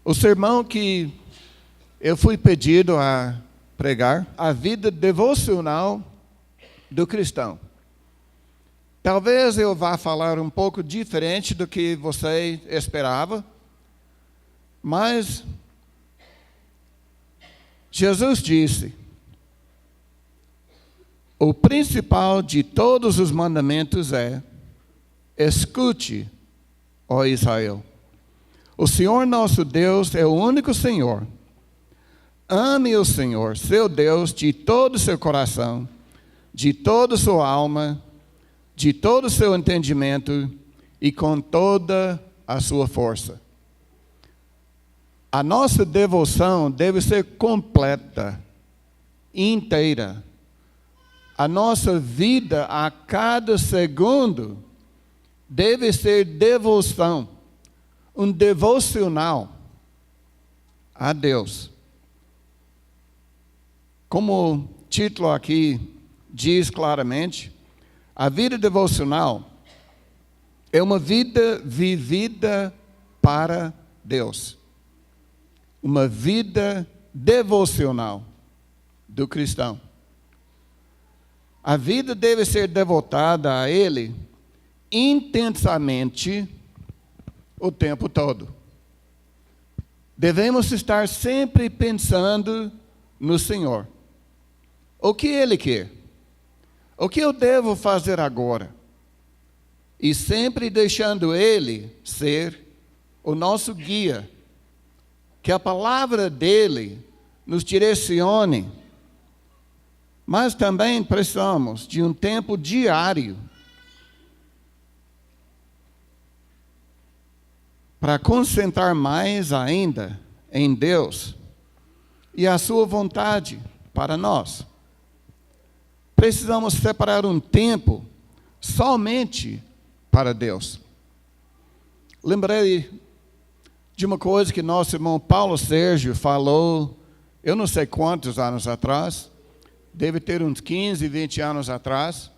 O sermão que eu fui pedido a pregar, a vida devocional do cristão. Talvez eu vá falar um pouco diferente do que você esperava, mas Jesus disse: o principal de todos os mandamentos é: escute, ó Israel. O Senhor nosso Deus é o único Senhor. Ame o Senhor, seu Deus, de todo o seu coração, de toda a sua alma, de todo o seu entendimento e com toda a sua força. A nossa devoção deve ser completa, inteira. A nossa vida a cada segundo deve ser devoção, um devocional a Deus. Como o título aqui diz claramente, a vida devocional é uma vida vivida para Deus. Uma vida devocional do cristão. A vida deve ser devotada a Ele intensamente o tempo todo. Devemos estar sempre pensando no Senhor. O que Ele quer? O que eu devo fazer agora? E sempre deixando Ele ser o nosso guia. Que a palavra dEle nos direcione. Mas também precisamos de um tempo diário para concentrar mais ainda em Deus e a sua vontade para nós. Precisamos separar um tempo somente para Deus. Lembrei de uma coisa que nosso irmão Paulo Sérgio falou, eu não sei quantos anos atrás, deve ter uns 15, 20 anos atrás,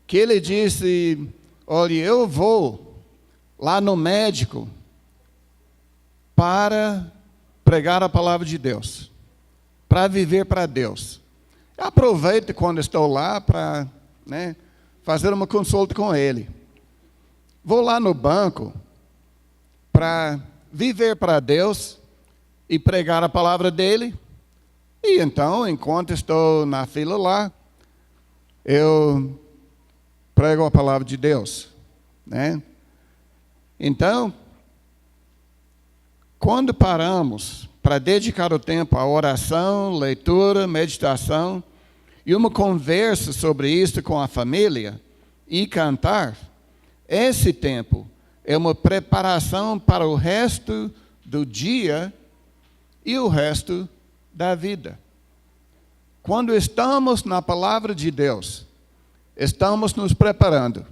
que ele disse: olha, eu vou lá no médico para pregar a palavra de Deus, para viver para Deus. Aproveito quando estou lá para fazer uma consulta com ele. Vou lá no banco para viver para Deus e pregar a palavra dele. E então, enquanto estou na fila lá, eu prego a palavra de Deus, Então, quando paramos para dedicar o tempo à oração, leitura, meditação e uma conversa sobre isso com a família e cantar, esse tempo é uma preparação para o resto do dia e o resto da vida. Quando estamos na palavra de Deus, estamos nos preparando.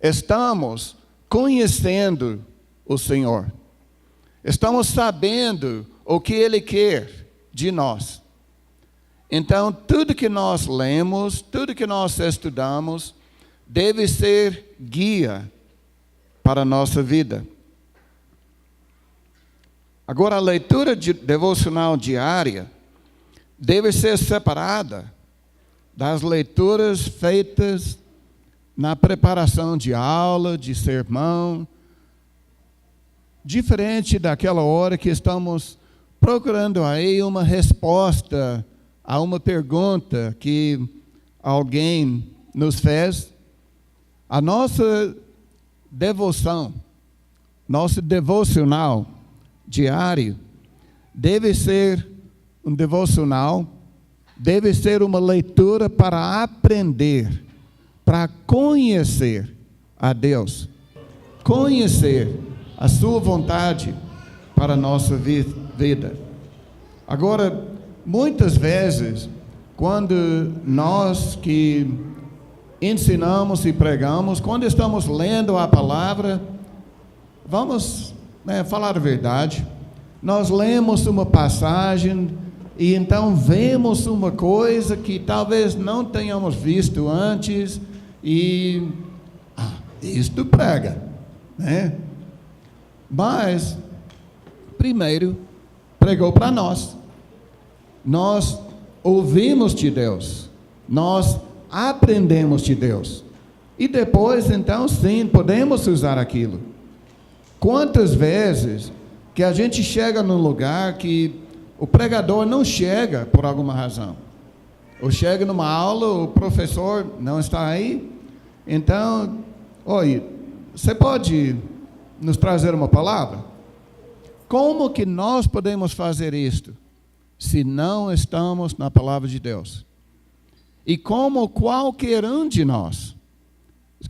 Estamos conhecendo o Senhor. Estamos sabendo o que Ele quer de nós. Então, tudo que nós lemos, tudo que nós estudamos, deve ser guia para a nossa vida. Agora, a leitura devocional diária deve ser separada das leituras feitas na preparação de aula, de sermão, diferente daquela hora que estamos procurando aí uma resposta a uma pergunta que alguém nos fez. A nossa devoção, nosso devocional diário, deve ser um devocional, deve ser uma leitura para aprender, para conhecer a Deus, conhecer a sua vontade para a nossa vida. Agora, muitas vezes, quando nós que ensinamos e pregamos, quando estamos lendo a palavra, vamos falar a verdade, nós lemos uma passagem e então vemos uma coisa que talvez não tenhamos visto antes e isto prega, Mas primeiro pregou para nós. Nós ouvimos de Deus, nós aprendemos de Deus. E depois, então, sim, podemos usar aquilo. Quantas vezes que a gente chega num lugar que o pregador não chega por alguma razão? Ou chega numa aula, o professor não está aí. Então, oi, você pode nos trazer uma palavra? Como que nós podemos fazer isto se não estamos na palavra de Deus? E como qualquer um de nós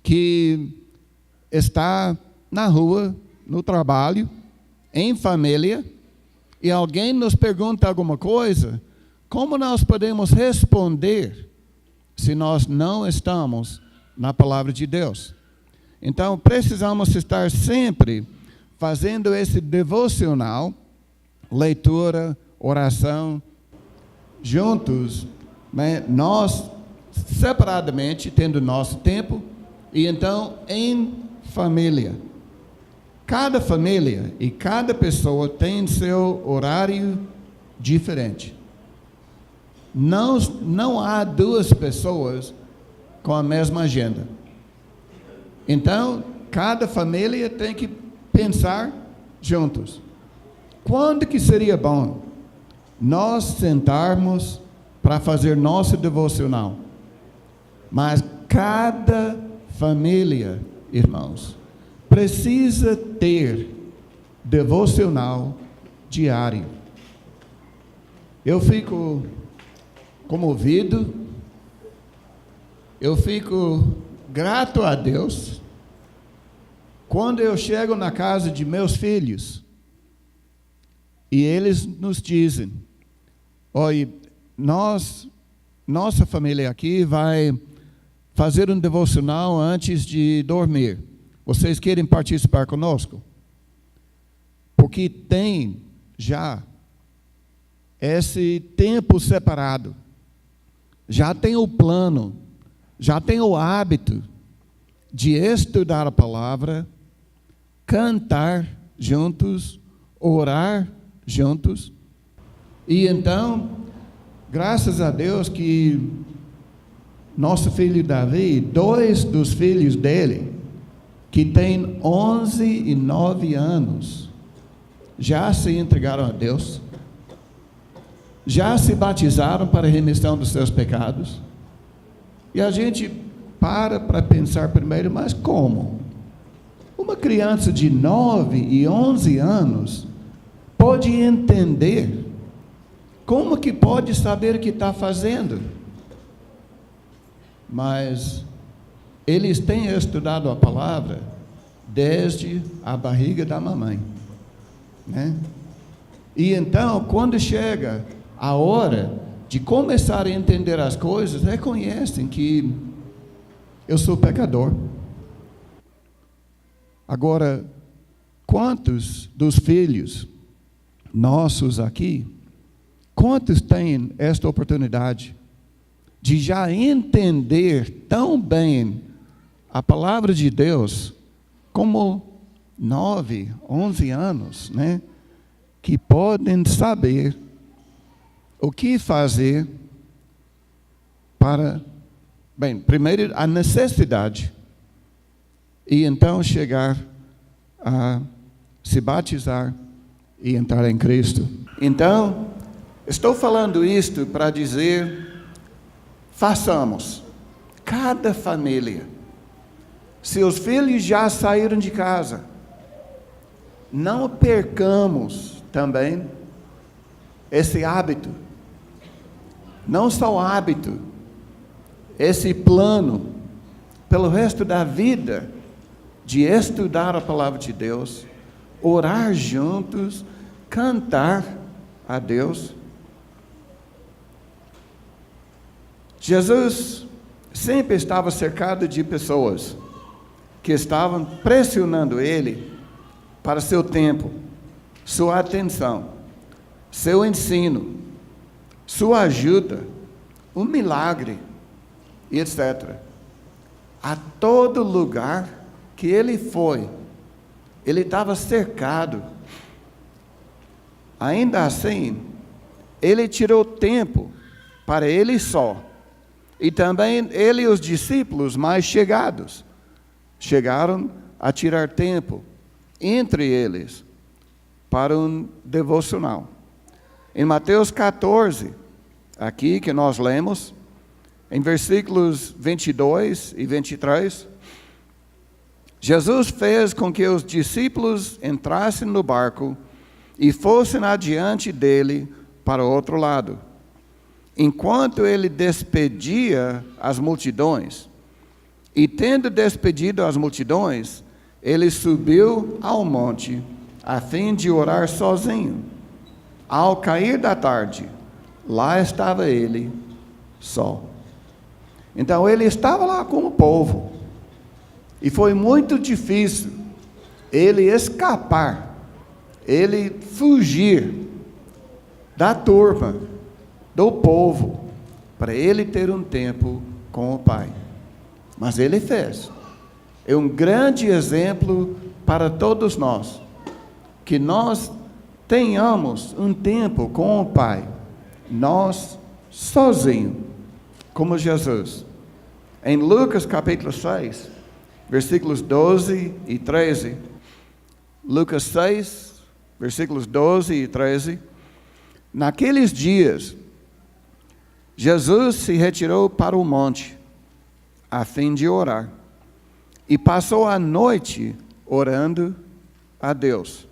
que está na rua, no trabalho, em família, e alguém nos pergunta alguma coisa, como nós podemos responder se nós não estamos na palavra de Deus? Então, precisamos estar sempre fazendo esse devocional, leitura, oração, juntos, né? Nós separadamente, tendo nosso tempo, e então em família. Cada família e cada pessoa tem seu horário diferente. Não há duas pessoas com a mesma agenda. Então, cada família tem que pensar juntos. Quando que seria bom nós sentarmos para fazer nosso devocional? Mas cada família, irmãos, precisa ter devocional diário. Eu fico comovido, eu fico grato a Deus quando eu chego na casa de meus filhos e eles nos dizem: olha, nossa família aqui vai fazer um devocional antes de dormir. Vocês querem participar conosco? Porque tem já esse tempo separado, já tem o plano, já tem o hábito de estudar a palavra, cantar juntos, orar juntos. E então, graças a Deus que nosso filho Davi, 2 dos filhos dele, que tem 11 e 9 anos, já se entregaram a Deus, já se batizaram para a remissão dos seus pecados. E a gente para pensar primeiro, mas como? Uma criança de 9 e 11 anos pode entender, como que pode saber o que está fazendo? Mas eles têm estudado a palavra desde a barriga da mamãe, né? E então, quando chega a hora de começar a entender as coisas, reconhecem que eu sou pecador. Agora, quantos dos filhos nossos aqui, quantos têm esta oportunidade de já entender tão bem a palavra de Deus, como 9, 11 anos, né? Que podem saber o que fazer para, bem, primeiro a necessidade, e então chegar a se batizar e entrar em Cristo. Então, estou falando isto para dizer, façamos, cada família, se os filhos já saíram de casa, não percamos também esse hábito, não só o hábito, esse plano, pelo resto da vida, de estudar a palavra de Deus, orar juntos, cantar a Deus. Jesus sempre estava cercado de pessoas que estavam pressionando ele para seu tempo, sua atenção, seu ensino, sua ajuda, um milagre, etc. A todo lugar que ele foi, ele estava cercado Ainda assim, ele tirou tempo para ele só. E também ele e os discípulos mais chegados chegaram a tirar tempo entre eles para um devocional. Em Mateus 14, aqui que nós lemos, em versículos 22 e 23, Jesus fez com que os discípulos entrassem no barco e fossem adiante dele para o outro lado, enquanto ele despedia as multidões. E tendo despedido as multidões, ele subiu ao monte, a fim de orar sozinho. Ao cair da tarde, lá estava ele só. Então ele estava lá com o povo, e foi muito difícil ele escapar, ele fugir da turma, do povo, para ele ter um tempo com o Pai. Mas ele fez. É um grande exemplo para todos nós, que nós tenhamos um tempo com o Pai, nós sozinhos, como Jesus. Em Lucas capítulo 6, versículos 12 e 13, Lucas 6, versículos 12 e 13, naqueles dias, Jesus se retirou para o monte, a fim de orar, e passou a noite orando a Deus.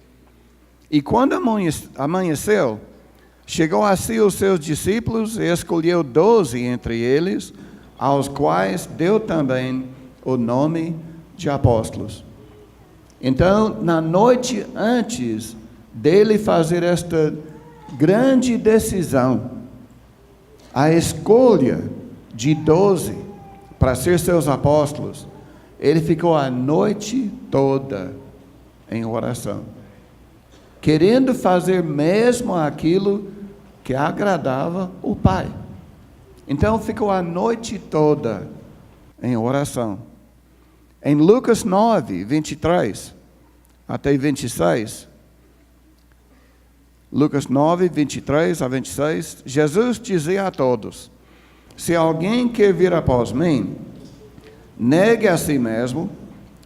E quando amanheceu, chegou a si os seus discípulos e escolheu 12 entre eles, aos quais deu também o nome de apóstolos. Então, na noite antes dele fazer esta grande decisão, a escolha de 12 para ser seus apóstolos, ele ficou a noite toda em oração, querendo fazer mesmo aquilo que agradava o Pai. Então ficou a noite toda em oração. Em Lucas 9, 23 até 26, Lucas 9, 23 a 26, Jesus dizia a todos: se alguém quer vir após mim, negue a si mesmo,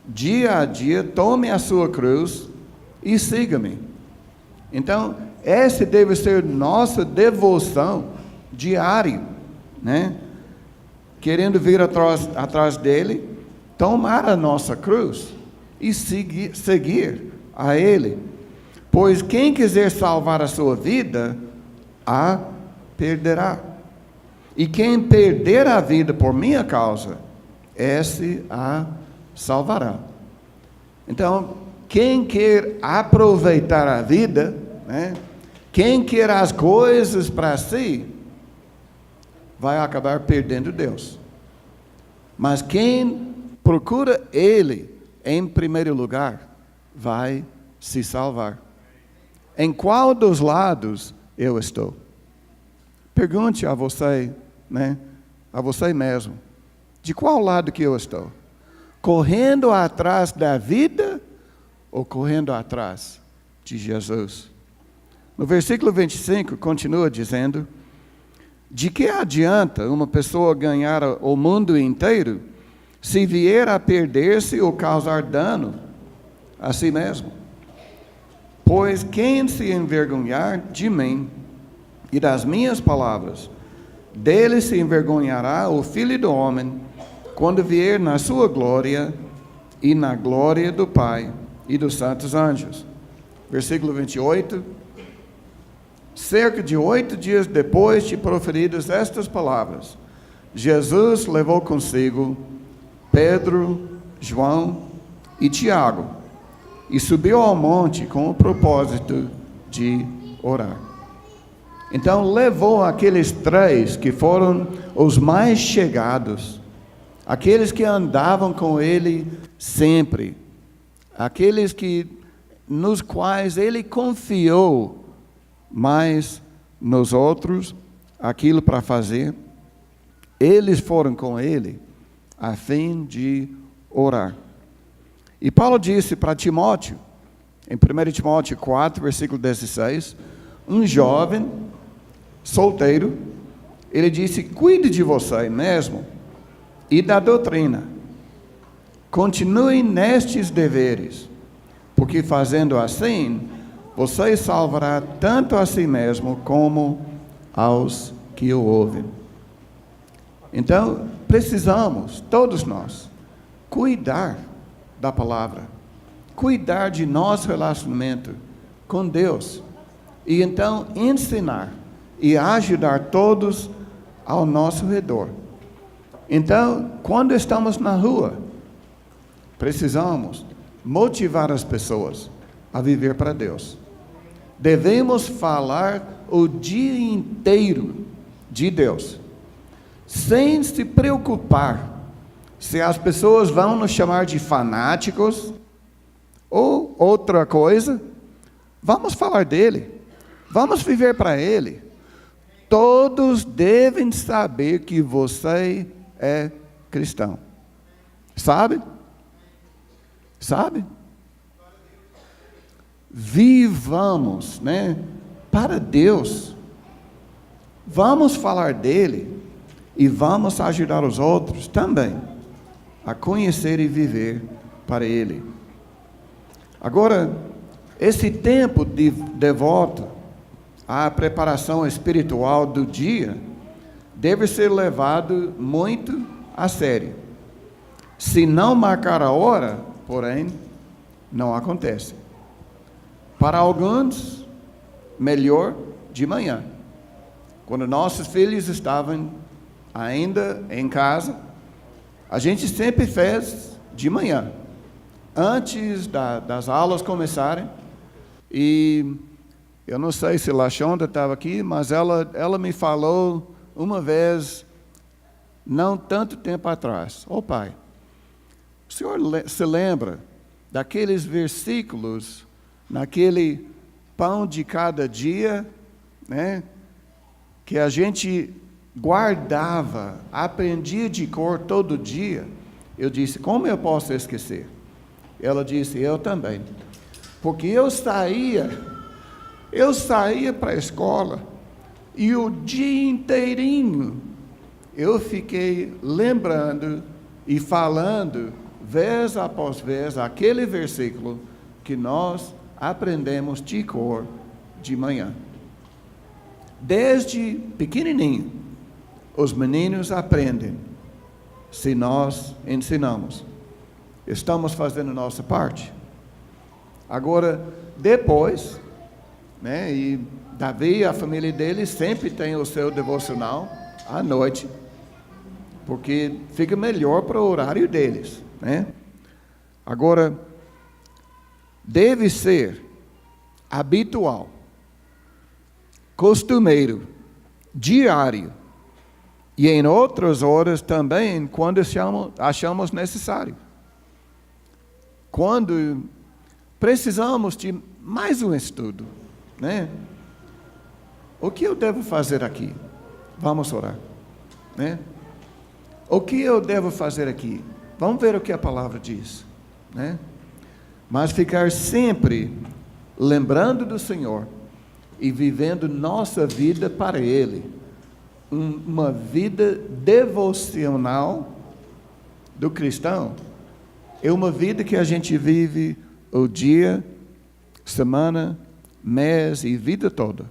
dia a dia, tome a sua cruz e siga-me. Então, essa deve ser nossa devoção diária, né? Querendo vir atrás dele, tomar a nossa cruz e seguir a ele. Pois quem quiser salvar a sua vida, a perderá. E quem perder a vida por minha causa, esse a salvará. Então, quem quer aproveitar a vida, né? Quem quer as coisas para si, vai acabar perdendo Deus. Mas quem procura Ele em primeiro lugar, vai se salvar. Em qual dos lados eu estou? Pergunte a você, né? A você mesmo. De qual lado que eu estou? Correndo atrás da vida ou correndo atrás de Jesus? No versículo 25, continua dizendo: de que adianta uma pessoa ganhar o mundo inteiro, se vier a perder-se ou causar dano a si mesmo? Pois quem se envergonhar de mim e das minhas palavras, dele se envergonhará o Filho do Homem, quando vier na sua glória e na glória do Pai e dos santos anjos. Versículo 28. Cerca de 8 dias depois de proferidas estas palavras, Jesus levou consigo Pedro, João e Tiago, e subiu ao monte com o propósito de orar. Então levou aqueles 3 que foram os mais chegados, aqueles que andavam com ele sempre, aqueles nos quais ele confiou mais nos outros aquilo para fazer. Eles foram com ele a fim de orar. E Paulo disse para Timóteo, em 1 Timóteo 4, versículo 16, um jovem solteiro, ele disse: cuide de você mesmo e da doutrina. Continue nestes deveres, porque fazendo assim, você salvará tanto a si mesmo como aos que o ouvem. Então, precisamos, todos nós, cuidar da palavra, cuidar de nosso relacionamento com Deus, e então ensinar e ajudar todos ao nosso redor. Então, quando estamos na rua, precisamos motivar as pessoas a viver para Deus. Devemos falar o dia inteiro de Deus, sem se preocupar se as pessoas vão nos chamar de fanáticos ou outra coisa. Vamos falar dele, vamos viver para ele. Todos devem saber que você é cristão. Sabe? Sabe? Vivamos, para Deus. Vamos falar dele e vamos ajudar os outros também a conhecer e viver para ele. Agora, esse tempo de devoto à preparação espiritual do dia deve ser levado muito a sério. Se não marcar a hora, porém, não acontece. Para alguns, melhor de manhã. Quando nossos filhos estavam ainda em casa, a gente sempre fez de manhã, antes das aulas começarem. E eu não sei se Lashonda estava aqui, mas ela me falou uma vez, não tanto tempo atrás: ô pai, o senhor se lembra daqueles versículos naquele pão de cada dia, que a gente guardava, aprendia de cor todo dia? Eu disse: como eu posso esquecer? Ela disse: eu também, porque eu saía para a escola e o dia inteirinho eu fiquei lembrando e falando, vez após vez, aquele versículo que nós aprendemos de cor de manhã. Desde pequenininho, os meninos aprendem, se nós ensinamos. Estamos fazendo nossa parte. Agora, depois, e Davi e a família dele sempre tem o seu devocional à noite, porque fica melhor para o horário deles, Agora, deve ser habitual, costumeiro, diário, e em outras horas também, quando achamos necessário. Quando precisamos de mais um estudo, O que eu devo fazer aqui? Vamos orar, O que eu devo fazer aqui? Vamos ver o que a palavra diz, Mas ficar sempre lembrando do Senhor e vivendo nossa vida para Ele, uma vida devocional do cristão, é uma vida que a gente vive o dia, semana, mês e vida toda.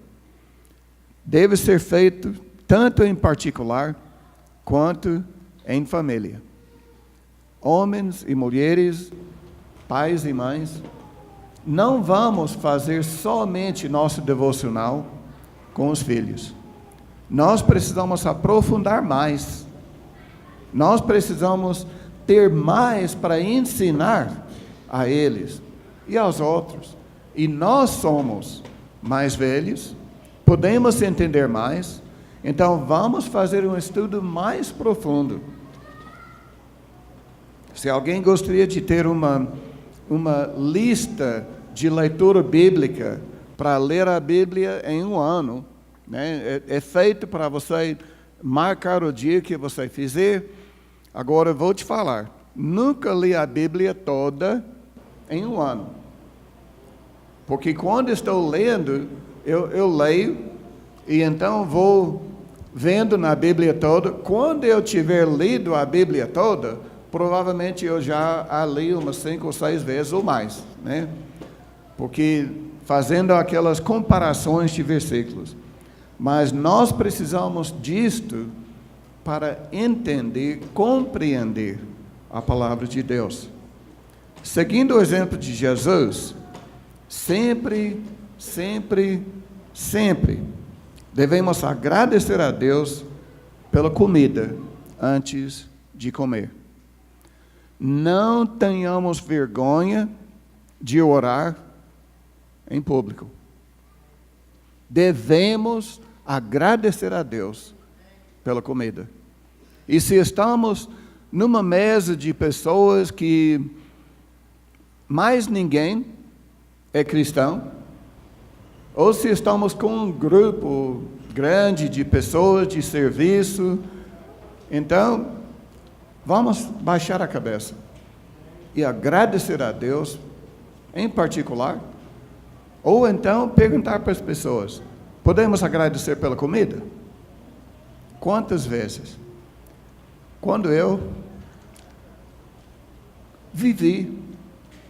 Deve ser feito tanto em particular quanto em família. Homens e mulheres, pais e mães, não vamos fazer somente nosso devocional com os filhos. Nós precisamos aprofundar mais. Nós precisamos ter mais para ensinar a eles e aos outros. E nós somos mais velhos, podemos entender mais, então vamos fazer um estudo mais profundo. Se alguém gostaria de ter uma lista de leitura bíblica para ler a Bíblia em um ano, é feito para você marcar o dia que você fizer. Agora eu vou te falar, nunca li a Bíblia toda em um ano, porque quando estou lendo, eu leio e então vou vendo na Bíblia toda. Quando eu tiver lido a Bíblia toda, provavelmente eu já a li umas 5 ou 6 vezes ou mais, né? Porque fazendo aquelas comparações de versículos. Mas nós precisamos disto para entender, compreender a palavra de Deus. Seguindo o exemplo de Jesus, sempre devemos agradecer a Deus pela comida antes de comer. Não tenhamos vergonha de orar em público. Devemos agradecer a Deus pela comida. E se estamos numa mesa de pessoas que mais ninguém é cristão, ou se estamos com um grupo grande de pessoas de serviço, então vamos baixar a cabeça e agradecer a Deus em particular, ou então perguntar para as pessoas: podemos agradecer pela comida? Quantas vezes? Quando eu vivi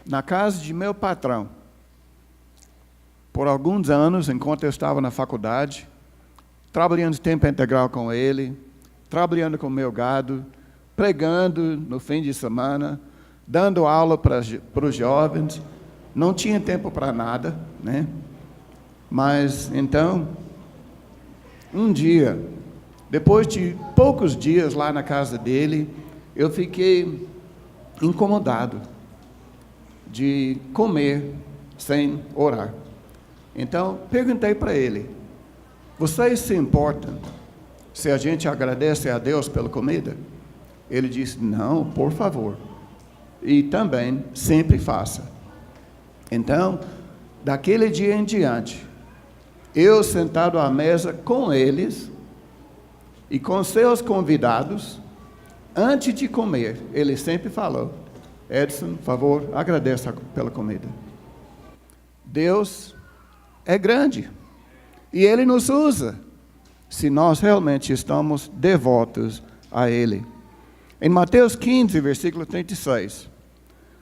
na casa de meu patrão, por alguns anos, enquanto eu estava na faculdade, trabalhando de tempo integral com ele, trabalhando com o meu gado, pregando no fim de semana, dando aula para os jovens, não tinha tempo para nada, né? Mas, então, um dia, depois de poucos dias lá na casa dele, eu fiquei incomodado de comer sem orar. Então, perguntei para ele: vocês se importam se a gente agradece a Deus pela comida? Ele disse: não, por favor. E também, sempre faça. Então, daquele dia em diante, eu sentado à mesa com eles e com seus convidados, antes de comer, ele sempre falou: Edson, por favor, agradeça pela comida. Deus é grande e Ele nos usa se nós realmente estamos devotos a Ele. Em Mateus 15, versículo 36,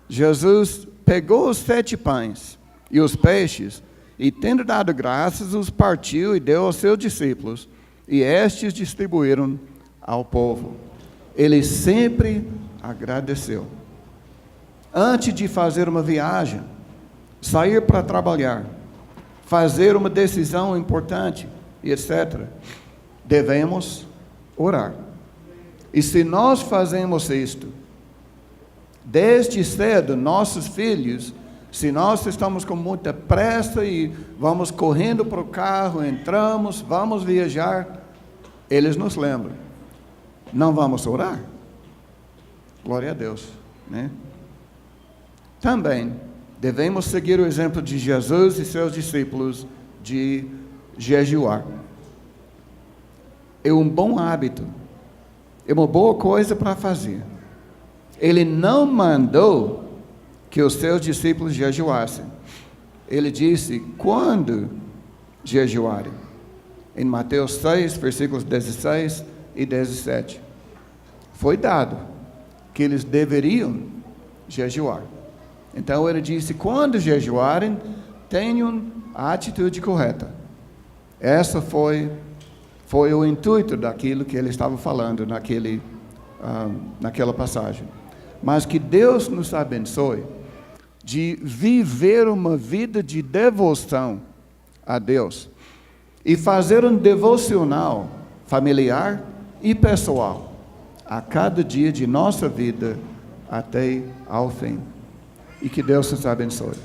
Jesus pegou os 7 pães e os peixes e, tendo dado graças, os partiu e deu aos seus discípulos, e estes distribuíram ao povo. Ele sempre agradeceu. Antes de fazer uma viagem, sair para trabalhar, fazer uma decisão importante, etc., devemos orar. E se nós fazemos isto, desde cedo, nossos filhos, se nós estamos com muita pressa e vamos correndo para o carro, entramos, vamos viajar, eles nos lembram: não vamos orar? Glória a Deus, né? Também devemos seguir o exemplo de Jesus e seus discípulos de jejuar. É um bom hábito, é uma boa coisa para fazer. Ele não mandou que os seus discípulos jejuassem. Ele disse quando jejuarem. Em Mateus 6, versículos 16 e 17. Foi dado que eles deveriam jejuar. Então ele disse: quando jejuarem, tenham a atitude correta. Essa foi o intuito daquilo que ele estava falando naquela passagem. Mas que Deus nos abençoe de viver uma vida de devoção a Deus e fazer um devocional familiar e pessoal a cada dia de nossa vida até ao fim. E que Deus nos abençoe.